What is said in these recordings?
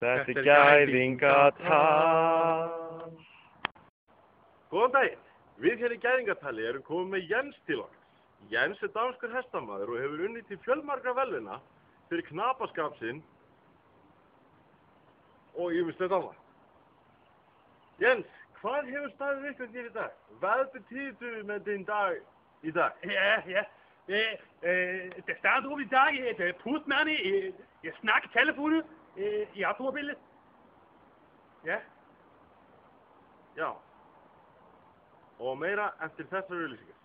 Þetta er gæðingatal. Góðan daginn. Við hér í Gæðingatali erum komið með Jens til okkar. Jens er danskur hestamaður og hefur unnið til fjölmargra verðlauna fyrir knapaskap sinn og ýmislegt annað. Jens, hvað hefur staðið ykkur þér i dag? Hvad betyder du med din dag i dag? Ja. Det starter op i dag, et pustmand jeg snakker telefonen i automobilen. Ja. Já. Og meira eftir þessar auglýsingar.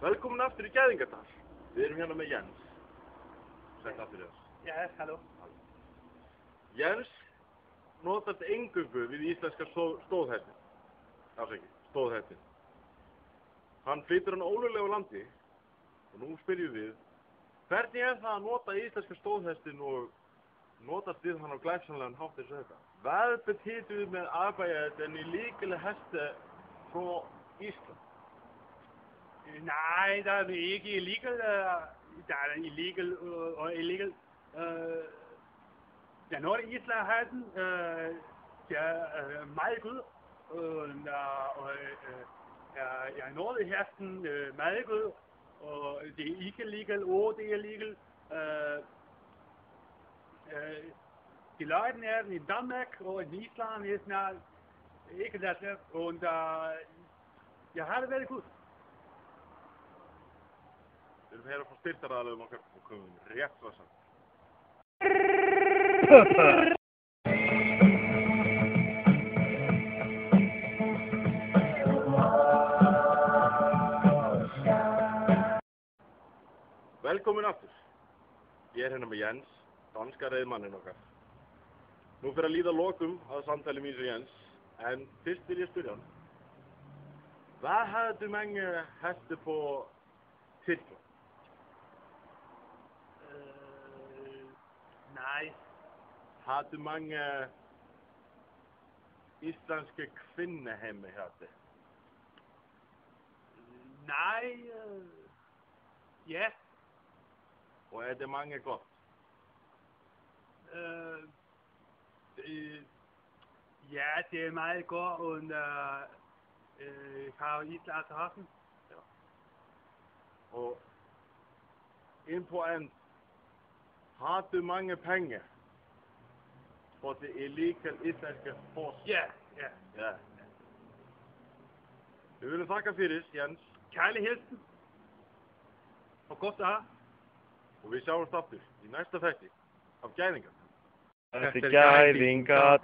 Velkomin aftur í Gæðingadal. Við erum hérna með Jens. Sætt aftur í þess. Ja, hallo. Jens notast eingöngu við íslenska stóðhestin. Stóðhestin. Hann flytur hann ólöglega á landi og nú spyrjum við, hvernig er það að nota íslenska stóðhestin og notast við hann á glæpsamlegan hátt eins og þetta? Hvad betyder du med arbejde den illegale heste fra Island? Nej, der er ikke illegal. Der er illegal og illegal. Jeg når Island-hesten. Det er meget godt. Jeg når hesten meget godt. Og det er ikke legal, det er legal. Die Leute er in Danmark og in Island er snart ikke det. Og jeg har det veldig godt. Við erum hér að fá styrktaraðalögum okkar og komum rétt svo saman. Velkomin aftur. Ég er hérna með Jens, danska reiðmanninn okkar. Nú fyrir að líða lokum að samtali mín og Jens, en fyrst vil ég spyrja hann. Hvad havde du mange heste på Tyrkland? Nej. Har du mange islandske kvindehemme her til? Nej. Ja. Og er det mange godt? Ja, det er meget godt, og har Island haft. Ja. Og en point. Har du mange penge på det illegal islandske forskning? Ja. Vi vil takke fyrir, Jens. Kærlig hilsen. Og godt at have. Og vi sjáumst aftur í næsta þætti af Gæðingatal. Þetta er gæðingatal.